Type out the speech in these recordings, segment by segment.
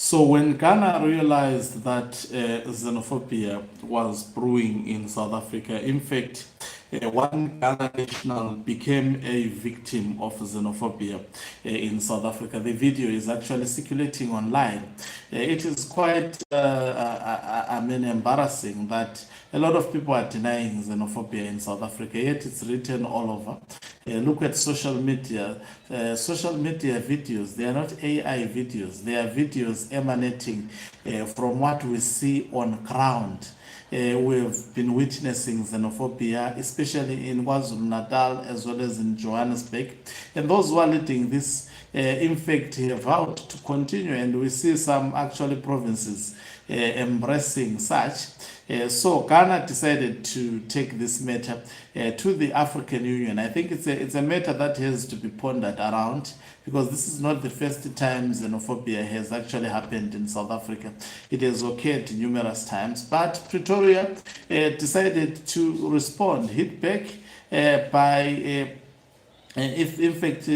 So when Ghana realized that xenophobia was brewing in South Africa, in fact, one Ghana national became a victim of xenophobia in South Africa. The video is actually circulating online. It is quite, embarrassing that a lot of people are denying xenophobia in South Africa, yet it's written all over. Look at social media. Social media videos, they are not AI videos, they are videos emanating from what we see on ground. We've been witnessing xenophobia, especially in KwaZulu-Natal as well as in Johannesburg. And those who are leading this, in fact, have vowed to continue, and we see some actually provinces embracing such. So Ghana decided to take this matter to the African Union. I think it's a matter that has to be pondered around, because this is not the first time xenophobia has actually happened in South Africa. It has occurred numerous times, but Pretoria decided to respond, hit back by if in fact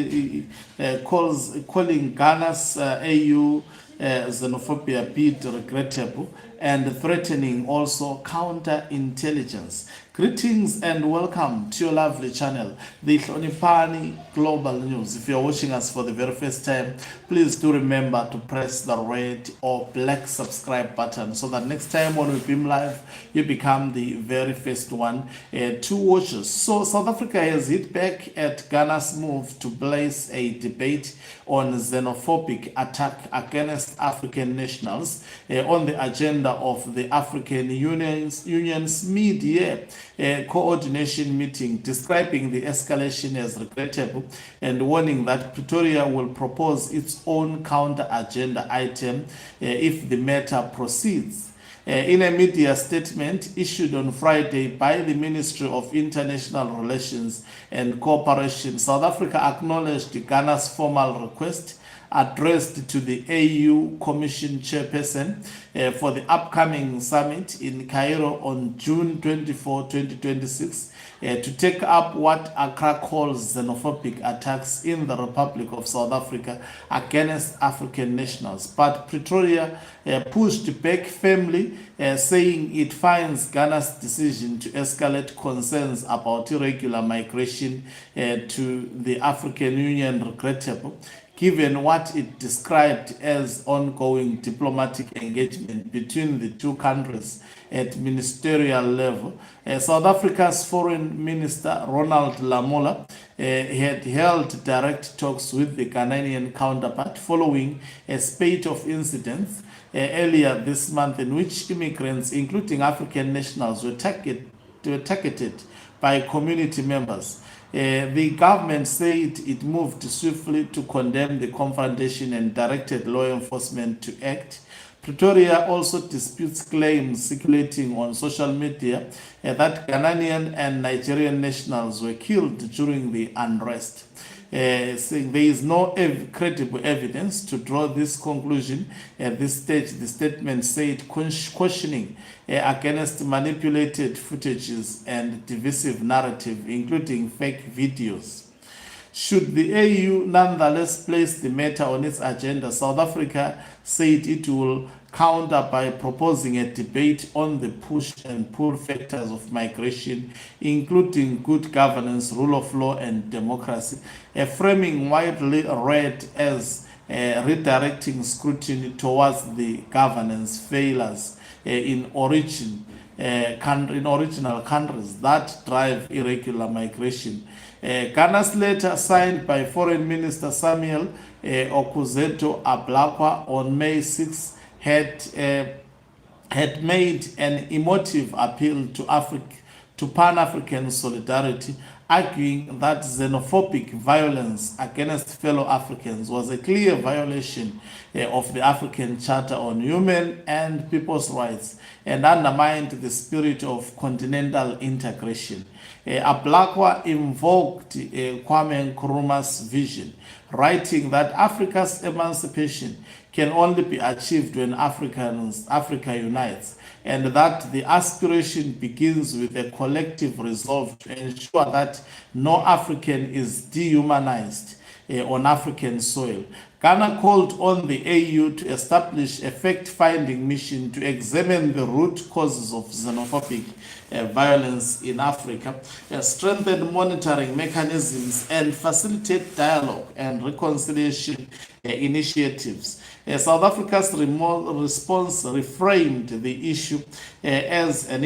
calling Ghana's AU xenophobia bid regrettable and threatening also counterintelligence. Greetings and welcome to your lovely channel, the Hlonipani Global News. If you're watching us for the very first time, please do remember to press the red or black subscribe button so that next time when we beam live, you become the very first one to watch us. So South Africa has hit back at Ghana's move to place a debate on xenophobic attack against African nationals on the agenda of the African Union's mid-year coordination meeting, describing the escalation as regrettable and warning that Pretoria will propose its own counter agenda item if the matter proceeds. In a media statement issued on Friday by the Ministry of International Relations and Cooperation, South Africa acknowledged Ghana's formal request addressed to the AU Commission Chairperson for the upcoming summit in Cairo on June 24, 2026, to take up what Accra calls xenophobic attacks in the Republic of South Africa against African nationals. But Pretoria pushed back firmly, saying it finds Ghana's decision to escalate concerns about irregular migration to the African Union regrettable, given what it described as ongoing diplomatic engagement between the two countries at ministerial level. South Africa's Foreign Minister Ronald Lamola had held direct talks with the Ghanaian counterpart following a spate of incidents earlier this month in which immigrants, including African nationals, were targeted by community members. The government said it moved swiftly to condemn the confrontation and directed law enforcement to act. Pretoria also disputes claims circulating on social media that Ghanaian and Nigerian nationals were killed during the unrest. Saying there is no credible evidence to draw this conclusion at this stage, the statement said, cautioning against manipulated footages and divisive narrative, including fake videos. Should the AU nonetheless place the matter on its agenda, South Africa said it will counter by proposing a debate on the push and pull factors of migration, including good governance, rule of law, and democracy, a framing widely read as redirecting scrutiny towards the governance failures in original countries that drive irregular migration. Ghana's letter, signed by Foreign Minister Samuel Okudzeto Ablakwa on May 6, had made an emotive appeal to Pan-African solidarity, arguing that xenophobic violence against fellow Africans was a clear violation of the African Charter on Human and People's Rights and undermined the spirit of continental integration. Ablakwa invoked Kwame Nkrumah's vision, writing that Africa's emancipation can only be achieved when Africa unites, and that the aspiration begins with a collective resolve to ensure that no African is dehumanized on African soil. Ghana called on the AU to establish a fact-finding mission to examine the root causes of xenophobic violence in Africa, strengthen monitoring mechanisms, and facilitate dialogue and reconciliation initiatives. South Africa's response reframed the issue as an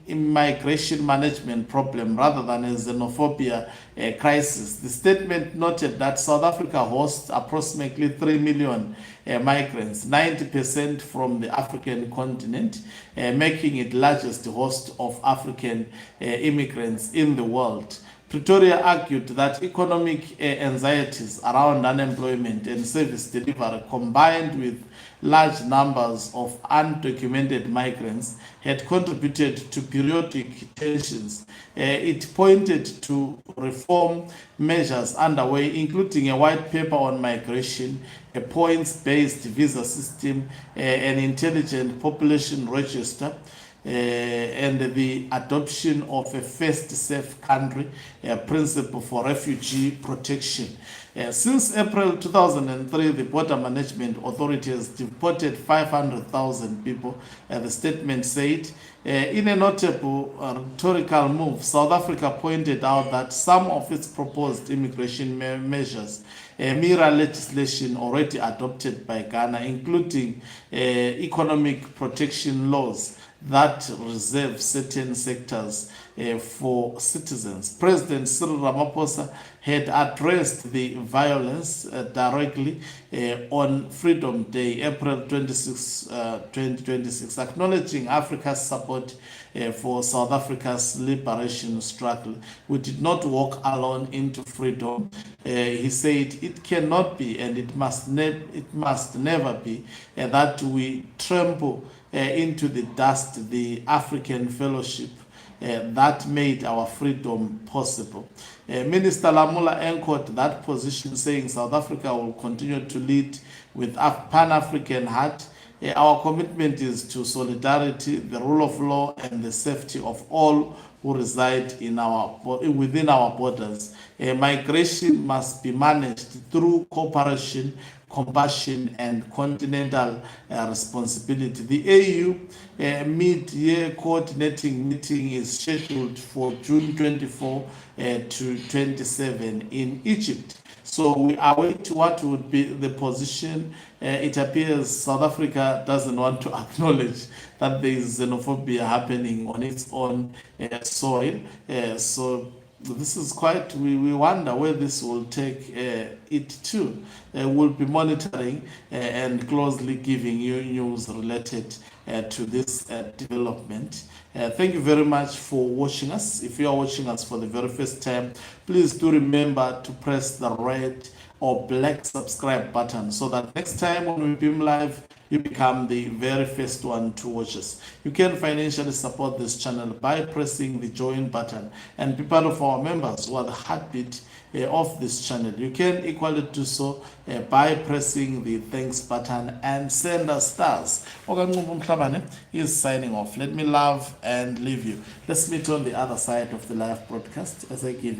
immigration management problem rather than a xenophobia crisis. The statement noted that South Africa hosts approximately 3 million migrants, 90% from the African continent, making it largest host of African immigrants in the world. Pretoria argued that economic anxieties around unemployment and service delivery, combined with large numbers of undocumented migrants, had contributed to periodic tensions. It pointed to reform measures underway, including a white paper on migration, a points-based visa system, an intelligent population register, and the adoption of a first safe country principle for refugee protection. Since April 2003, the Border Management Authority has deported 500,000 people, the statement said. In a notable rhetorical move, South Africa pointed out that some of its proposed immigration measures mirror legislation already adopted by Ghana, including economic protection laws that reserve certain sectors for citizens. President Cyril Ramaphosa had addressed the violence directly on Freedom Day, April 26, 2026, acknowledging Africa's support for South Africa's liberation struggle. We did not walk alone into freedom. He said it cannot be and it must never be that we trample into the dust the African fellowship that made our freedom possible. Minister Lamula anchored that position, saying South Africa will continue to lead with a Pan-African heart. Our commitment is to solidarity, the rule of law, and the safety of all who reside within our borders. Migration must be managed through cooperation, compassion, and continental responsibility. The AU mid-year coordinating meeting is scheduled for June 24 to 27 in Egypt. So we await what would be the position. It appears South Africa doesn't want to acknowledge that there is xenophobia happening on its own soil. So this is quite, we wonder where this will take it to. We'll be monitoring and closely giving you news related to this development. Thank you very much for watching us. If you are watching us for the very first time, please do remember to press the red or black subscribe button so that next time when we beam live, you become the very first one to watch us. You can financially support this channel by pressing the join button and be part of our members who are the heartbeat of this channel. You can equally do so by pressing the thanks button and send us stars. Okanqumbu Mhlabane is signing off. Let me love and leave you. Let's meet on the other side of the live broadcast as I give you